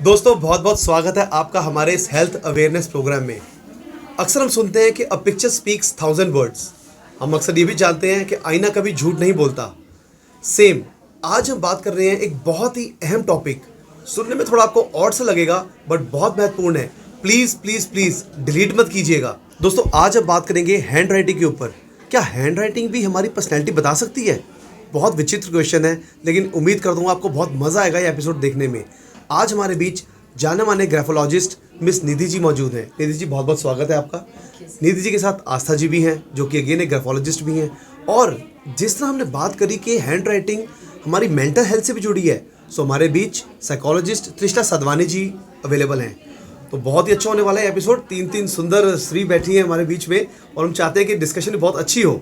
दोस्तों बहुत बहुत स्वागत है आपका हमारे इस हेल्थ अवेयरनेस प्रोग्राम में। अक्सर हम सुनते हैं कि अ पिक्चर स्पीक्स 1000 वर्ड्स। हम अक्सर ये भी जानते हैं कि आईना कभी झूठ नहीं बोलता। सेम आज हम बात कर रहे हैं एक बहुत ही अहम टॉपिक। सुनने में थोड़ा आपको ऑड सा लगेगा बट बहुत महत्वपूर्ण है। प्लीज़ प्लीज़ प्लीज़ डिलीट मत कीजिएगा। दोस्तों आज हम बात करेंगे हैंड राइटिंग के ऊपर। क्या हैंड राइटिंग भी हमारी पर्सनैलिटी बता सकती है? बहुत विचित्र क्वेश्चन है, लेकिन उम्मीद कर दूंगा आपको बहुत मज़ा आएगा ये एपिसोड देखने में। आज हमारे बीच जाने माने ग्राफोलॉजिस्ट मिस निधि जी मौजूद हैं। निधि जी बहुत बहुत स्वागत है आपका। निधि जी के साथ आस्था जी भी हैं जो कि अगेन एक ग्राफोलॉजिस्ट भी हैं। और जिस तरह हमने बात करी कि हैंड राइटिंग हमारी मेंटल हेल्थ से भी जुड़ी है, सो हमारे बीच साइकोलॉजिस्ट त्रिष्टा सदवानी जी अवेलेबल हैं। तो बहुत ही अच्छा होने वाला है एपिसोड। तीन सुंदर स्त्री बैठी हैं हमारे बीच में और हम चाहते हैं कि डिस्कशन भी बहुत अच्छी हो।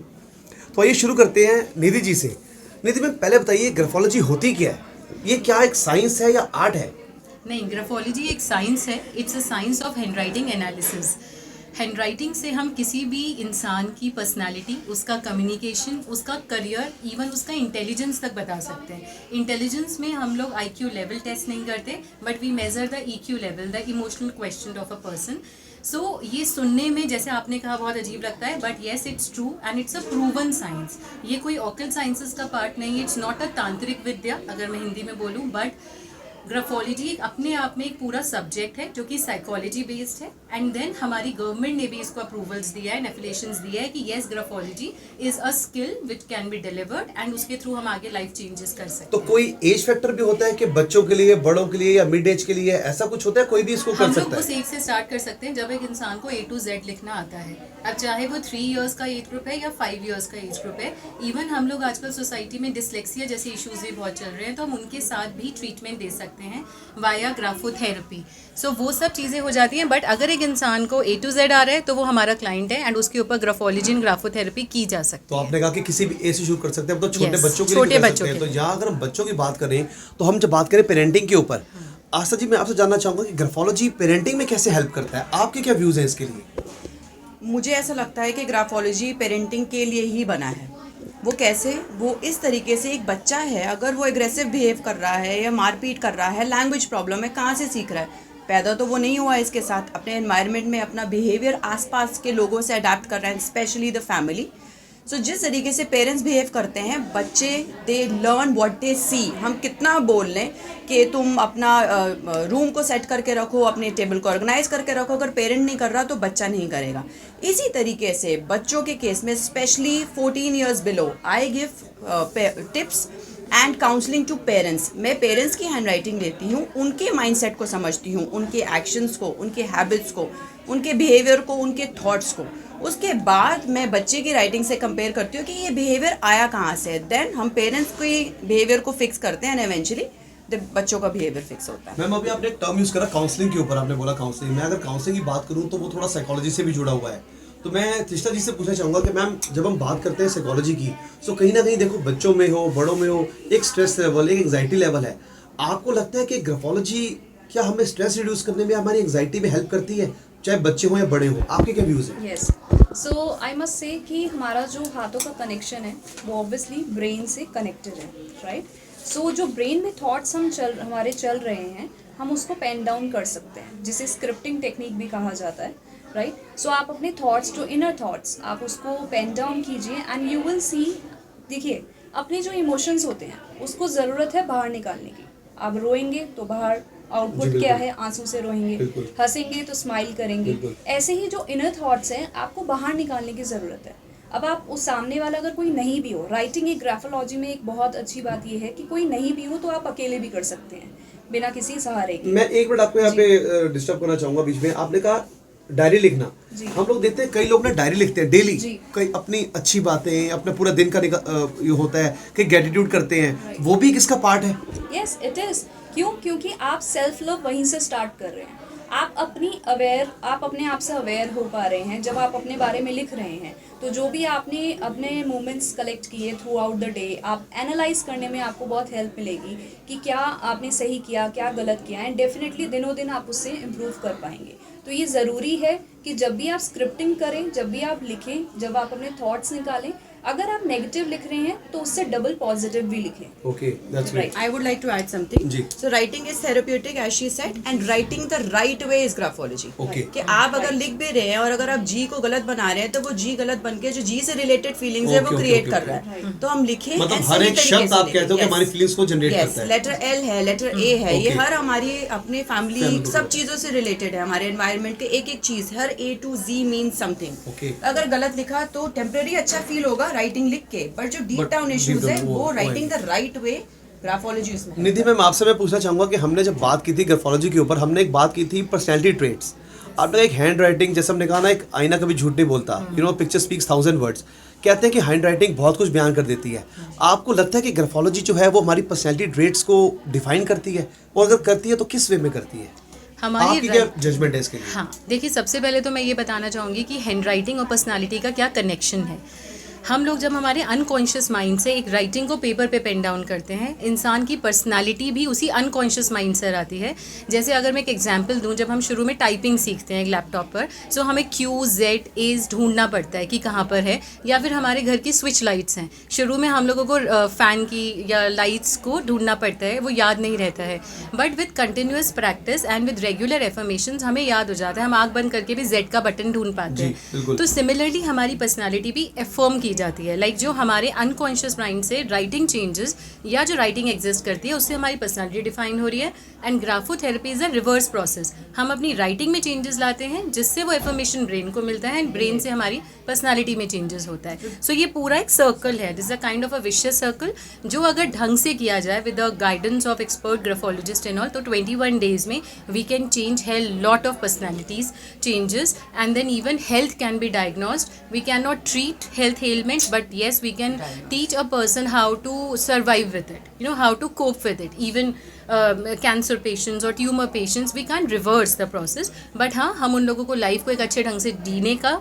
तो आइए शुरू करते हैं निधि जी से। निधि मैम पहले बताइए ग्राफोलॉजी होती क्या है? ये क्या एक साइंस है या आर्ट है? नहीं, ग्राफोलॉजी एक साइंस है। It's a science of handwriting analysis. Handwriting से हम किसी भी इंसान की पर्सनालिटी, उसका कम्युनिकेशन, उसका करियर, इवन उसका इंटेलिजेंस तक बता सकते हैं। इंटेलिजेंस में हम लोग IQ लेवल टेस्ट नहीं करते, but we measure the EQ level, the emotional question of a person. So ये सुनने में जैसे आपने कहा बहुत अजीब लगता है, but yes it's true and it's a proven science. ये कोई ऑकल्ट साइंसेस का पार्ट नहीं है। इट्स नॉट अ तांत्रिक विद्या, अगर मैं हिंदी में बोलूँ, बट ग्राफोलॉजी एक अपने आप में एक पूरा सब्जेक्ट है जो कि साइकोलॉजी बेस्ड है। एंड देन हमारी गवर्नमेंट ने भी इसको अप्रूवल्स दिया है, एफिलिएशंस दिया है कि yes graphology is a skill which can be delivered and उसके थ्रू हम आगे लाइफ चेंजेस कर सकते तो हैं। कोई एज फैक्टर भी होता है कि बच्चों के लिए, बड़ों के लिए या मिड एज के लिए, ऐसा कुछ होता है? कोई भी इसको कर हम लोग सकता उस है? एज से स्टार्ट कर सकते हैं जब एक इंसान को A to Z लिखना आता है। अब चाहे वो 3 इयर्स का एज ग्रुप है या 5 इयर्स का एज ग्रुप है। इवन हम लोग आजकल सोसाइटी में डिसलेक्सिया जैसे इश्यूज भी बहुत चल रहे हैं, तो हम उनके साथ भी ट्रीटमेंट दे सकते हैं वाया ग्राफोथेरेपी। सो वो सब चीज़ें हो जाती हैं। बट अगर एक इंसान को A to Z आ रहा है तो वो हमारा क्लाइंट है एंड उसके ऊपर ग्राफोलॉजी एंड ग्राफोथेरेपी की जा सकती तो है। आपने कहा कि किसी भी एज से शुरू कर सकते हैं, अब तो छोटे Yes, बच्चों के लिए छोटे भी कर बच्चों सकते हैं। के तो लिए। यहाँ अगर हम बच्चों की बात करें तो हम जब बात करें पेरेंटिंग के ऊपर, आस्था जी मैं आपसे जानना चाहूंगा कि ग्राफोलॉजी पेरेंटिंग में कैसे हेल्प करता है? आपके क्या व्यूज हैं इसके लिए? मुझे ऐसा लगता है कि ग्राफोलॉजी पेरेंटिंग के लिए ही बना है। वो कैसे? वो इस तरीके से, एक बच्चा है अगर वो एग्रेसिव बिहेव कर रहा है या मारपीट कर रहा है, लैंग्वेज प्रॉब्लम है, कहाँ से सीख रहा है? पैदा तो वो नहीं हुआ है इसके साथ। अपने एनवायरनमेंट में अपना बिहेवियर आसपास के लोगों से अडेप्ट कर रहा है, स्पेशली द फैमिली। सो जिस तरीके से पेरेंट्स बिहेव करते हैं, बच्चे दे लर्न व्हाट दे सी। हम कितना बोल लें कि तुम अपना रूम को सेट करके रखो, अपने टेबल को ऑर्गेनाइज करके रखो, अगर पेरेंट नहीं कर रहा तो बच्चा नहीं करेगा। इसी तरीके से बच्चों के केस में, specially 14 years below, I give tips and counselling to parents. मैं पेरेंट्स की हैंड राइटिंग लेती हूँ, उनके माइंडसेट को समझती हूँ, उनके एक्शंस को, उनके हैबिट्स को, उनके बिहेवियर को, उनके थॉट्स को। उसके बाद मैं बच्चे की राइटिंग से कंपेयर करती हूँ कि ये बिहेवियर आया कहाँ से। देन हम पेरेंट्स के बिहेवियर को फिक्स करते हैं एंड इवेंचुअली बच्चों का बिहेवियर फिक्स होता है। मैम अभी आपने एक टर्म यूज करा काउंसलिंग के ऊपर, आपने बोला काउंसलिंग। मैं अगर काउंसलिंग की बात करूँ तो वो थोड़ा साइकोलॉजी से भी जुड़ा हुआ है। तो मैं त्रिष्टा जी से पूछना चाहूंगा कि मैम जब हम बात करते हैं साइकोलॉजी की, तो कहीं ना कहीं देखो बच्चों में हो, बड़ों में हो, एक स्ट्रेस लेवल, एक एंग्जाइटी लेवल है। आपको लगता है कि ग्राफोलॉजी क्या हमें स्ट्रेस रिड्यूस करने में, हमारी एंग्जाइटी में हेल्प करती है, चाहे बच्चे हों या बड़े हों? आपके क्या व्यूज हैं? Yes, so I must say कि हमारा जो हाथों का कनेक्शन है वो ऑब्वियसली ब्रेन से कनेक्टेड है, राइट? सो जो ब्रेन में थॉट्स हमारे चल रहे हैं, हम उसको पेन डाउन कर सकते हैं, जिसे स्क्रिप्टिंग टेक्निक भी कहा जाता है, राइट? सो आप अपने थॉट्स, जो इनर थॉट्स, आप उसको पेन डाउन कीजिए एंड यू विल सी। देखिए, अपने जो इमोशंस होते हैं उसको ज़रूरत है बाहर निकालने की। आप रोएंगे तो बाहर आउटपुट क्या है? आंसू से रोएंगे। हंसेंगे तो स्माइल करेंगे। ऐसे ही जो इनर थॉट्स हैं आपको बाहर निकालने की ज़रूरत है। अब आप उस सामने वाला अगर कोई नहीं भी हो, राइटिंग एक ग्राफोलॉजी में एक बहुत अच्छी बात यह है कि कोई नहीं भी हो तो आप अकेले भी कर सकते हैं बिना किसी सहारे के। मैं एक मिनट आपको यहाँ पे डिस्टर्ब करना चाहूंगा बीच में। आपने कहा डायरी लिखना। हम लोग देखते हैं कई लोग ना डायरी लिखते हैं डेली, कई अपनी अच्छी बातें, अपने पूरा दिन का ये होता है, कई ग्रेटिट्यूड करते हैं। वो भी किसका पार्ट है? Yes it is. क्यों? क्योंकि आप सेल्फ लव वहीं से स्टार्ट कर रहे हैं। आप अपने आप से अवेयर हो पा रहे हैं जब आप अपने बारे में लिख रहे हैं। तो जो भी आपने अपने मोमेंट्स कलेक्ट किए थ्रू आउट द डे, आप एनालाइज करने में आपको बहुत हेल्प मिलेगी कि क्या आपने सही किया, क्या गलत किया, एंड डेफिनेटली दिनों दिन आप उससे इम्प्रूव कर पाएंगे। तो ये ज़रूरी है कि जब भी आप स्क्रिप्टिंग करें, जब भी आप लिखें, जब आप अपने थॉट्स निकालें, अगर आप नेगेटिव लिख रहे हैं तो उससे डबल पॉजिटिव भी लिखें. Okay, that's Right. Great. I would like to add something. जी। So writing is therapeutic as she said and writing the right way is graphology. Okay, कि आप अगर लिख भी रहे हैं और अगर आप जी को गलत बना रहे हैं तो वो जी गलत बन के जो जी से रिलेटेड फीलिंग्स है Okay, वो okay, क्रिएट okay, कर रहा है. तो हम लिखें मतलब and हर सही एक तरीके शब्द से आप कहते हो कि लिखें. हमारी फीलिंग्स को जनरेट Yes, करता है। लेटर एल है, लेटर ए है, ये Okay. हर हमारी अपने Family फैमिली को सब चीजों से रिलेटेड है. हमारे एनवायरनमेंट के एक एक चीज हर A to Z means something. Okay. अगर गलत लिखा तो टेम्परेरी अच्छा फील होगा राइटिंग लिख के, बट जो deep But down deep issues है down वो वो writing the right way graphology उसमें है. निधि मैम, आपसे मैं पूछना चाहूँगा कि हमने जब बात की थी ग्राफोलॉजी के ऊपर, हमने एक बात की थी पर्सनैलिटी ट्रेट्स। आपने एक हैंड राइटिंग, जैसे हमने कहा ना, एक आईना कभी झूठ नहीं बोलता, you know picture speaks 1000 words. कहते हैं कि हैंड राइटिंग बहुत कुछ बयान कर देती है। आपको लगता है कि ग्राफोलॉजी जो है वो हमारी पर्सनैलिटी ट्रेट्स को डिफाइन करती है, और अगर करती है तो किस वे में करती है? हमारी आपकी क्या जजमेंट है इसके लिए? हाँ, देखिए, सबसे पहले तो मैं ये बताना चाहूँगी कि हैंड राइटिंग और पर्सनालिटी का क्या कनेक्शन है। हम लोग जब हमारे अनकॉन्शियस माइंड से एक राइटिंग को पेपर पे पेन डाउन करते हैं, इंसान की पर्सनालिटी भी उसी अनकॉन्शियस माइंड से आती है। जैसे अगर मैं एक एग्जांपल दूं, जब हम शुरू में टाइपिंग सीखते हैं एक लैपटॉप पर, सो हमें क्यू जेड एज ढूंढना पड़ता है कि कहाँ पर है, या फिर हमारे घर की स्विच लाइट्स हैं, शुरू में हम लोगों को फ़ैन की या लाइट्स को ढूंढना पड़ता है, वो याद नहीं रहता है। But with continuous practice and with regular affirmations हमें याद हो जाता है, हम आँख बंद करके भी जेड का बटन ढूंढ पाते जी, बिल्कुल। हैं। तो सिमिलरली हमारी पर्सनालिटी भी एफर्म की जाती है, लाइक जो हमारे अनकॉन्शियस माइंड से राइटिंग चेंजेस या जो राइटिंग एग्जिस्ट करती है उससे हमारी पर्सनालिटी डिफाइन हो रही है। And graphotherapy is a reverse process, हम अपनी राइटिंग में चेंजेस लाते हैं जिससे वो इन्फॉर्मेशन ब्रेन को मिलता है, एंड ब्रेन से हमारी पर्सनालिटी में चेंजेस होता है। सो ये पूरा एक सर्कल है, this is a kind of a vicious circle, जो अगर ढंग से किया जाए with the guidance of expert graphologist and all, तो 21 डेज में we can change hell lot of personalities changes, and then even health can be diagnosed. We can not treat health ailments, but yes, we can teach a person how to survive with it, you know, how to cope with it. Even cancer patients or tumor patients, we can't reverse the process, but हाँ, हम उन लोगों को life को एक अच्छे ढंग से जीने का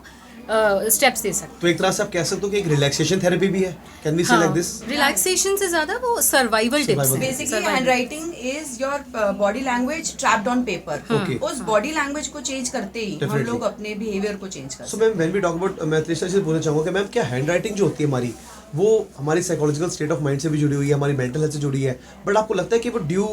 स्टेप्स दे सकते तो एक तरह से आप कह सकते हो कि एक रिलैक्सेशन थेरेपी भी है, कैन वी से हैं। Like this? रिलैक्सेशन से ज़्यादा वो सर्वाइवल टिप्स हैं। Basically hand writing is your body language trapped on paper. Okay. उस बॉडी लैंग्वेज को चेंज करते ही हम Definitely. लोग अपने बिहेवियर को चेंज कर so ma'am, when we talk about, मैं त्रिशा से पूछना चाहूँगा कि मैम, क्या हैंड राइटिंग जो होती है हमारी, वो हमारी साइकोलॉजिकल स्टेट ऑफ माइंड से भी जुड़ी हुई है, हमारी मेंटल हेल्थ से जुड़ी है, बट आपको लगता है कि वो ड्यू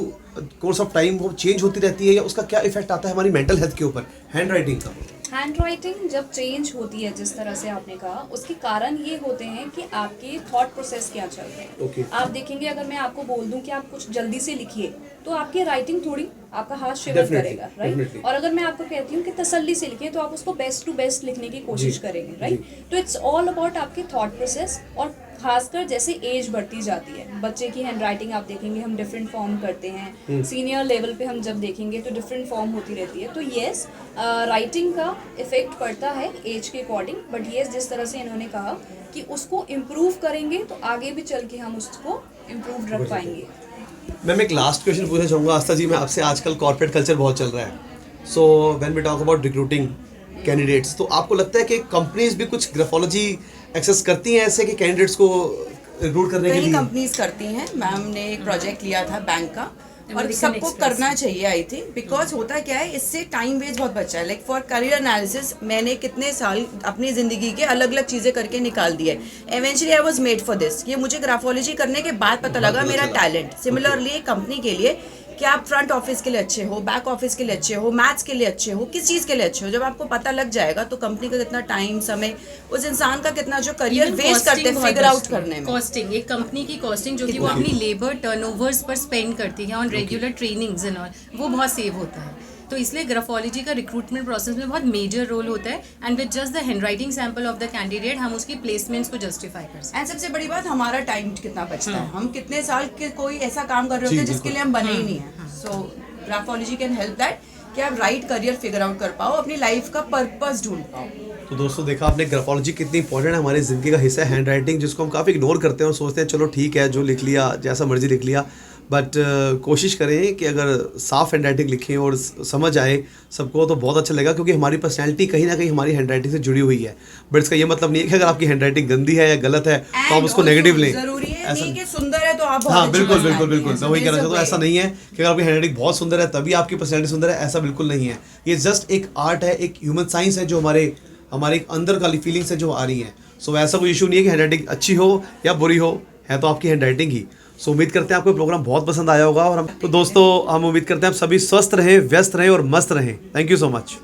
कोर्स ऑफ टाइम वो चेंज होती रहती है, या उसका क्या इफेक्ट आता है हमारी मेंटल हेल्थ के ऊपर हैंड राइटिंग का? हैंड राइटिंग जब चेंज होती है, जिस तरह से आपने कहा, उसके कारण ये होते हैं कि आपके थॉट प्रोसेस क्या चल रहे हैं। Okay. आप देखेंगे, अगर मैं आपको बोल दूं कि आप कुछ जल्दी से लिखिए, तो आपकी राइटिंग थोड़ी, आपका हाथ शिवर Definitely, करेगा, राइट? definitely. और अगर मैं आपको कहती हूँ कि तसल्ली से लिखिए, तो आप उसको बेस्ट टू बेस्ट लिखने की कोशिश जी, करेंगे, राइट? जी। तो इट्स ऑल अबाउट आपके थॉट प्रोसेस, और खासकर जैसे एज बढ़ती जाती है, बच्चे की हैंड राइटिंग आप देखेंगे हम डिफरेंट फॉर्म करते हैं, सीनियर लेवल पे हम जब देखेंगे तो डिफरेंट फॉर्म होती रहती है। तो येस, राइटिंग का इफेक्ट पड़ता है एज के अकॉर्डिंग, बट येस, जिस तरह से इन्होंने कहा कि उसको इम्प्रूव करेंगे तो आगे भी चल के हम उसको इम्प्रूव रख पाएंगे। मैम, एक लास्ट क्वेश्चन पूछना चाहूँगा आस्था जी मैं आपसे। आजकल कॉर्पोरेट कल्चर बहुत चल रहा है, so when we talk about recruiting candidates, तो आपको लगता है कि कंपनीज भी कुछ ग्राफोलॉजी एक्सेस करती हैं ऐसे कि कैंडिडेट्स को रिक्रूट करने के कई लिए? कंपनीज करती हैं. मैम ने एक प्रोजेक्ट लिया था बैंक का, और American सबको Express. करना चाहिए आई थिंक, बिकॉज होता क्या है, इससे टाइम वेस्ट बहुत बचा है. लाइक फॉर करियर एनालिसिस मैंने कितने साल अपनी जिंदगी के अलग अलग चीजें करके निकाल दिए. Eventually I was made for this. ये मुझे ग्राफोलॉजी करने के बाद पता लगा मेरा टैलेंट. सिमिलरली कंपनी के लिए कि आप फ्रंट ऑफिस के लिए अच्छे हो, बैक ऑफिस के लिए अच्छे हो, मैथ्स के लिए अच्छे हो, किस चीज़ के लिए अच्छे हो, जब आपको पता लग जाएगा तो कंपनी का कितना टाइम, समय, उस इंसान का कितना जो करियर वेस्ट करते हैं फिगर आउट करने में. कॉस्टिंग, एक कंपनी की कॉस्टिंग जो कि वो अपनी लेबर टर्नओवर्स पर स्पेंड करती है on regular trainings and all, वो बहुत सेव होता है. तो इसलिए ग्राफोलॉजी का रिक्रूटमेंट प्रोसेस में बहुत मेजर रोल होता है, and with just the handwriting sample of the candidate हम उसकी प्लेसमेंट्स को जस्टिफाई कर सकते हैं. एंड सबसे बड़ी बात, हमारा टाइम कितना बचता है. हम कितने साल के कोई ऐसा काम कर रहे होते हैं जिसके लिए हम बने ही नहीं है. सो ग्राफोलॉजी कैन हेल्प दैट कि आप राइट करियर फिगर आउट कर पाओ, अपनी लाइफ का पर्पस ढूंढ पाओ. तो दोस्तों, देखा आपने ग्राफोलॉजी कितनी इंपॉर्टेंट है, हमारी ज़िंदगी का हिस्सा है हैंड राइटिंग, जिसको हम काफ़ी इग्नोर करते हैं और सोचते हैं चलो ठीक है जो लिख लिया, जैसा मर्जी लिख लिया, बट कोशिश करें कि अगर साफ हैंड राइटिंग लिखें और समझ आए सबको तो बहुत अच्छा लगेगा, क्योंकि हमारी पर्सनैलिटी कहीं ना कहीं हमारी हैंड राइटिंग से जुड़ी हुई है. बट इसका ये मतलब नहीं है कि अगर आपकी हैंड राइटिंग गंदी है या गलत है तो आप उसको नेगेटिव लें. जरूरी है ऐसा नहीं कि सुंदर है तो आप बहुत हाँ, अच्छी बिल्कुल personality बिल्कुल बिल्कुल, है. मैं वही कहना चाहता हूँ. So ऐसा नहीं है कि अगर आपकी हैंडराइटिंग बहुत सुंदर है तभी आपकी पर्सनैलिटी सुंदर है, ऐसा बिल्कुल नहीं है. ये जस्ट एक आर्ट है, एक ह्यूमन साइंस है जो हमारे एक अंदर वाली फीलिंग्स है जो आ रही हैं. सो ऐसा कोई इशू नहीं है कि हैंड राइटिंग अच्छी हो या बुरी हो, है तो आपकी हैंड राइटिंग ही। सो उम्मीद करते हैं आपको प्रोग्राम बहुत पसंद आया होगा। और हम तो दोस्तों हम उम्मीद करते हैं आप सभी स्वस्थ रहें, व्यस्त रहें और मस्त रहें। Thank you so much.